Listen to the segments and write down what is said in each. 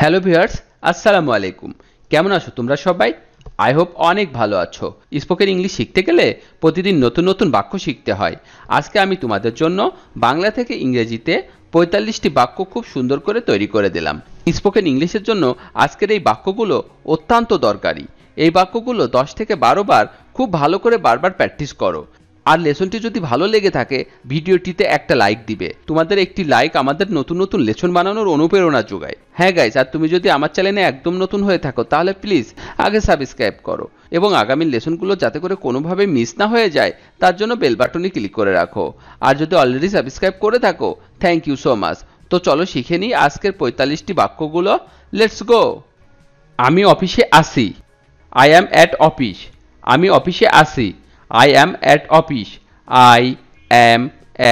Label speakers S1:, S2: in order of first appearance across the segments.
S1: Hello viewers, আসসালামু আলাইকুম। কেমন আছো তোমরা সবাই? আই হোপ অনেক ভালো আছো। স্পোকেন ইংলিশ শিখতে গেলে প্রতিদিন নতুন নতুন বাক্য শিখতে হয়। আজকে আমি তোমাদের জন্য বাংলা থেকে ইংরেজিতে ৪৫টি বাক্য খুব সুন্দর করে তৈরি করে দিলাম। স্পোকেন ইংলিশের জন্য আজকের এই বাক্যগুলো অত্যন্ত দরকারি। এই বাক্যগুলো 10 থেকে 12 বার খুব ভালো করে বারবার প্র্যাকটিস করো। আর লেসনটি যদি ভালো লেগে থাকে ভিডিওটিতে একটা লাইক দিবে। তোমাদের একটি লাইক আমাদের নতুন নতুন লেসন বানানোর অনুপ্রেরণা যোগায়। হ্যাঁ গাইস, আর তুমি যদি আমার চ্যানেলে একদম নতুন হয়ে থাকো তাহলে প্লিজ আগে সাবস্ক্রাইব করো এবং আগামী লেসনগুলো যাতে করে কোনোভাবে মিস না হয়ে যায় তার জন্য বেল বাটনে ক্লিক করে রাখো। আর যদি অলরেডি সাবস্ক্রাইব করে থাকো থ্যাংক ইউ সো মাচ। তো চলো শিখে নিই আজকের ৪৫টি বাক্যগুলো। Let's go. আমি অফিসে আসি। I am at office. আমি অফিসে আসি। I am at office. I am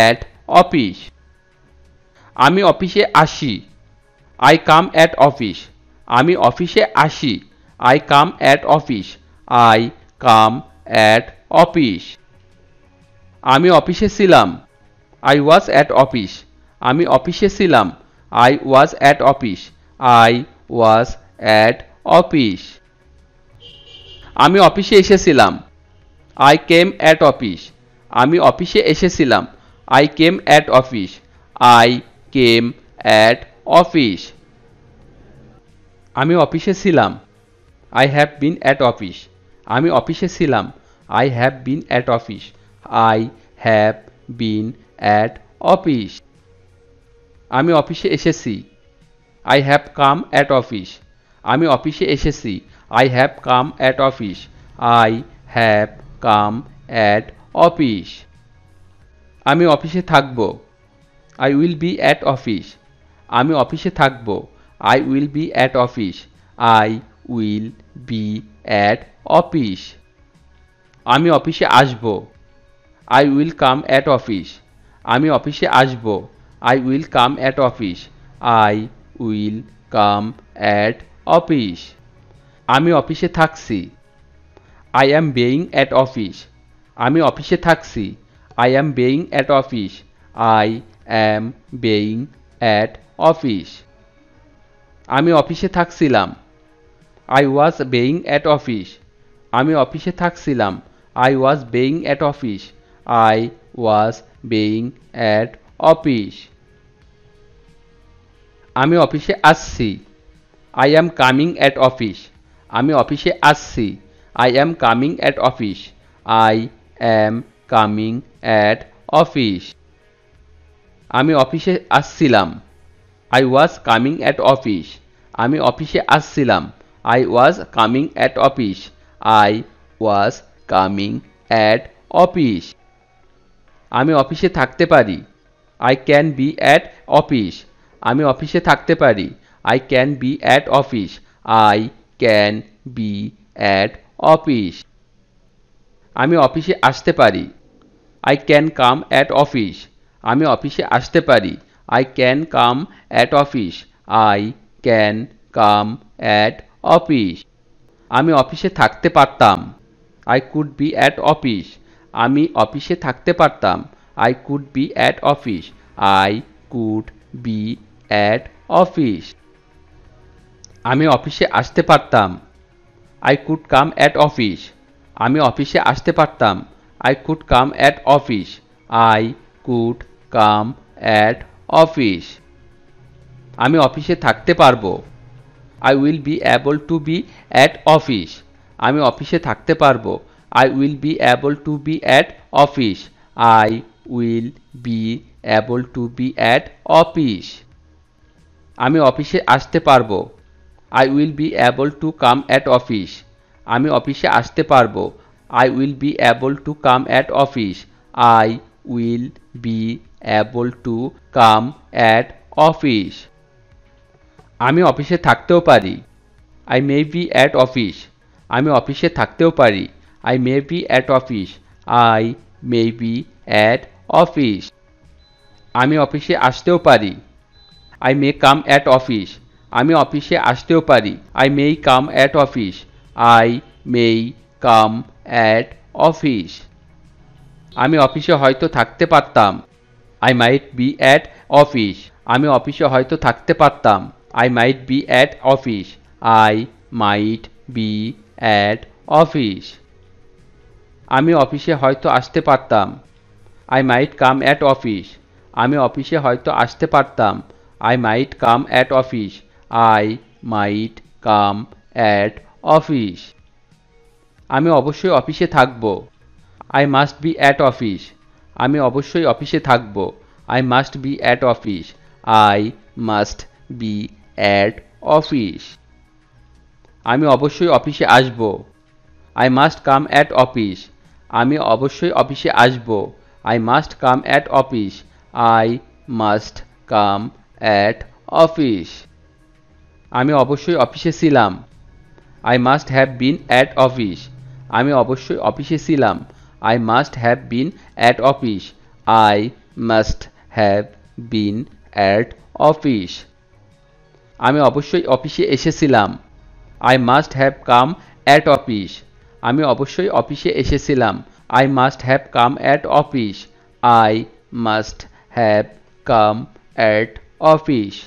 S1: at office. আমি অফিসে আসি। I come at office. আমি অফিসে আসি। I come at office. I come at office. আমি অফিসে ছিলাম। I was at office. আমি অফিসে ছিলাম। I was at office. I was at office. আমি অফিসে এসেছিলাম। I came at office. আমি অফিসে এসেছিলাম। I came at office. I came at office. আমি অফিসে ছিলাম। I have been at office. আমি অফিসে ছিলাম। I have been at office. I have been at office. আমি অফিসে এসেছি। I have come at office. আমি অফিসে এসেছি। I have come at office. I have come at office. আমি অফিসে থাকব। I will be at office. আমি অফিসে থাকব। I will be at office. I will be at office. আমি অফিসে আসব। I will come at office. আমি অফিসে আসব। I will come at office. I will come at office. আমি অফিসে থাকছি। I am being at office. আমি অফিসে থাকছি। I am being at office. I am being at office. আমি অফিসে থাকছিলাম। I was being at office. আমি অফিসে থাকছিলাম। I was being at office. I was being at office. আমি অফিসে আসছি। I am coming at office. আমি অফিসে আসছি। I am coming at office. I am coming at office. আমি অফিসে আসছিলাম। I was coming at office. আমি অফিসে আসছিলাম। I was coming at office. I was coming at office. আমি অফিসে থাকতে পারি। I can be at office. আমি অফিসে থাকতে পারি। I can be at office. I can be at office. আমি অফিসে আসতে পারি। I can come at office. আমি অফিসে আসতে পারি। I can come at office. I can come at office. আমি অফিসে থাকতে পারতাম। I could be at office. আমি অফিসে থাকতে পারতাম। I could be at office. I could be at office. আমি অফিসে আসতে পারতাম। I could come at office. আমি অফিসে আসতে পারতাম। I could come at office. I could come at office. আমি অফিসে থাকতে পারবো। I will be able to be at office. আমি অফিসে থাকতে পারবো। I will be able to be at office. I will be able to be at office. আমি অফিসে আসতে পারবো। I will be able to come at office. আমি অফিসে আসতে পারবো। I will be able to come at office. I will be able to come at office. আমি অফিসে থাকতেও পারি। I may be at office. আমি অফিসে থাকতেও পারি। I may be at office. I may be at office. আমি অফিসে আসতেও পারি। I may come at office. আমি অফিসে আসতেও পারি। I may come at office. I may come at office. আমি অফিসে হয়তো থাকতে পারতাম। I might be at office. আমি অফিসে হয়তো থাকতে পারতাম। I might be at office. I might be at office. আমি অফিসে হয়তো আসতে পারতাম। I might come at office. আমি অফিসে হয়তো আসতে পারতাম। I might come at office. I might come at office. আমি অবশ্যই অফিসে থাকব। I must be at office. আমি অবশ্যই অফিসে থাকব। I must be at office. I must be at office. আমি অবশ্যই অফিসে আসব। I must come at office. আমি অবশ্যই অফিসে আসব। I must come at office. I must come at office. আমি অবশ্যই অফিসে ছিলাম। I must have been at office. আমি অবশ্যই অফিসে ছিলাম। I must have been at office. I must have been at office. আমি অবশ্যই অফিসে এসেছিলাম। I must have come at office. আমি অবশ্যই অফিসে এসেছিলাম। I must have come at office. I must have come at office.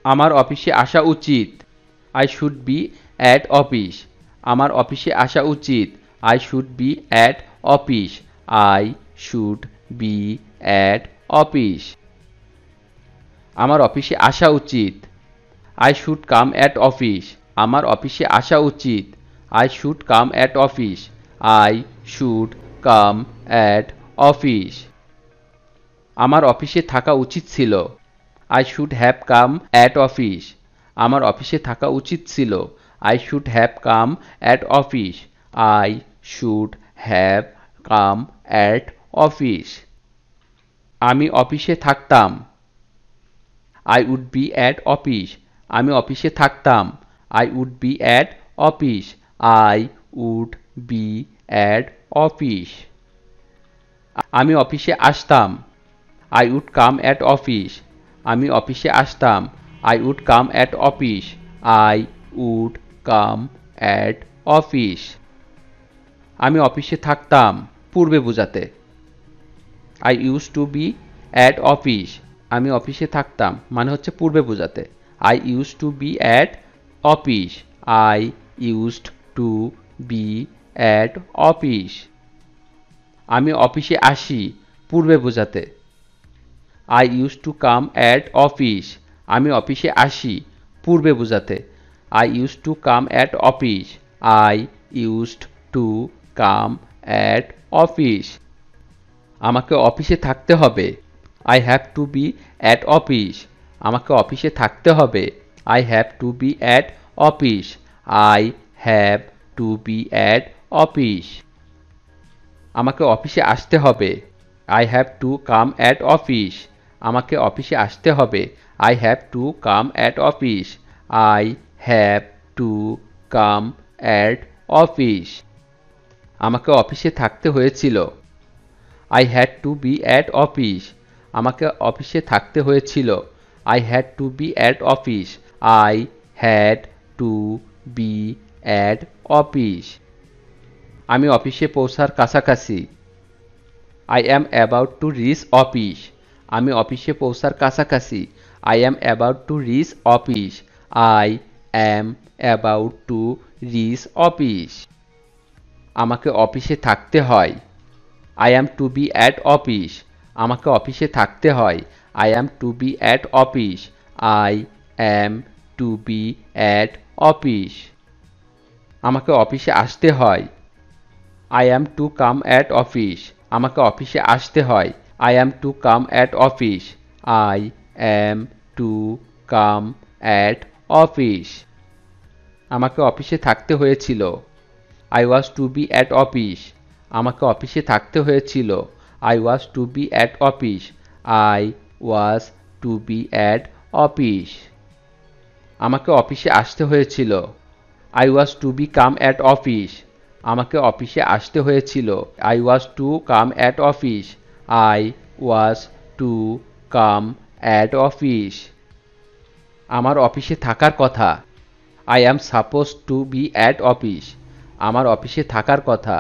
S1: আমার অফিসে আসা উচিত। I should be at office. আমার অফিসে আসা উচিত। I should be at office. I should be at office. আমার অফিসে আসা উচিত। I should come at office. আমার অফিসে আসা উচিত। I should come at office. I should come at office. আমার অফিসে থাকা উচিত ছিল। I should have come at office. আমার অফিসে থাকা উচিত ছিল। I should have come at office. I should have come at office. আমি অফিসে থাকতাম। I would be at office. আমি অফিসে থাকতাম। I would be at office. I would be at office. আমি অফিসে আসতাম। I would come at office. আমি অফিসে আসতাম। I would come at office. I would come at office. আমি অফিসে থাকতাম পূর্বে বোঝাতে। I used to be at office. আমি অফিসে থাকতাম মানে হচ্ছে পূর্বে বোঝাতে। I used to be at office. I used to be at office. আমি অফিসে আসি পূর্বে বোঝাতে। I used to come at office. আমি অফিসে আসি পূর্বে বোঝাতে। I used to come at office. I used to come at office. আমাকে অফিসে থাকতে হবে। I have to be at office. আমাকে অফিসে থাকতে হবে। I have to be at office. I have to be at office. আমাকে অফিসে আসতে হবে। I have to come at office. আমাকে অফিসে আসতে হবে। I have to come at office. I have to come at office. আমাকে অফিসে থাকতে হয়েছিল। I had to be at office. আমাকে অফিসে থাকতে হয়েছিল। I had to be at office. I had to be at office. আমি অফিসে পৌঁছার কাছাকাছি। I am about to reach office. আমি অফিসে পৌঁছার কাছাকাছি। I am about to reach office. I am about to reach office. আমাকে অফিসে থাকতে হয়। I am to be at office. আমাকে অফিসে থাকতে হয়। I am to be at office. I am to be at office. আমাকে অফিসে আসতে হয়। I am to come at office. আমাকে অফিসে আসতে হয়। I am to come at office. I am to come at office. আমাকে অফিসে থাকতে হয়েছিল। I was to be at office. আমাকে অফিসে থাকতে হয়েছিল। I was to be at office. I was to be at office. আমাকে অফিসে আসতে হয়েছিল। I was to be come at office. আমাকে অফিসে আসতে হয়েছিল। I was to come at office. I was to come at office. আমার অফিসে থাকার কথা। I am supposed to be at office. আমার অফিসে থাকার কথা।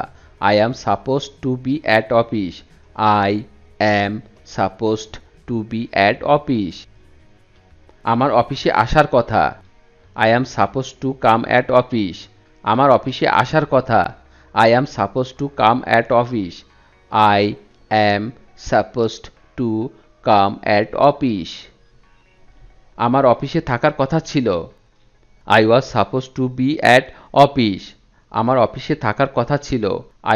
S1: I am supposed to be at office. I am supposed to be at office. আমার অফিসে আসার কথা। I am supposed to come at office. আমার অফিসে আসার কথা। I am supposed to come at office. I am supposed to come at office. আমার অফিসে থাকার কথা ছিল। I was supposed to be at office. আমার অফিসে থাকার কথা ছিল।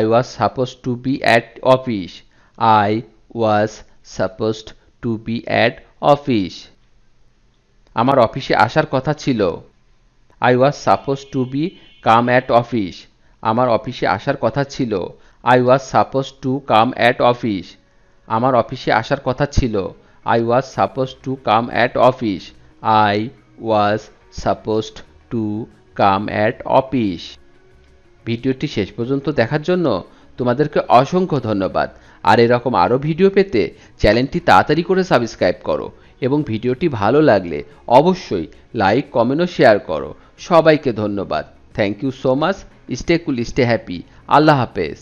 S1: I was supposed to be at office. I was supposed to be at office. আমার অফিসে আসার কথা ছিল। I was supposed to be come at office. আমার অফিসে আসার কথা ছিল। I was supposed to come at office. আমার অফিসে আসার কথা ছিল। I was supposed to come at office. I was supposed to come at office. ভিডিওটি শেষ পর্যন্ত দেখার জন্য তোমাদেরকে অসংখ্য ধন্যবাদ। আর এরকম আরও ভিডিও পেতে চ্যানেলটি তাড়াতাড়ি করে সাবস্ক্রাইব করো এবং ভিডিওটি ভালো লাগলে অবশ্যই লাইক, কমেন্ট ও শেয়ার করো। সবাইকে ধন্যবাদ। Thank you so much. Stay cool, stay happy. আল্লাহ হাফেজ।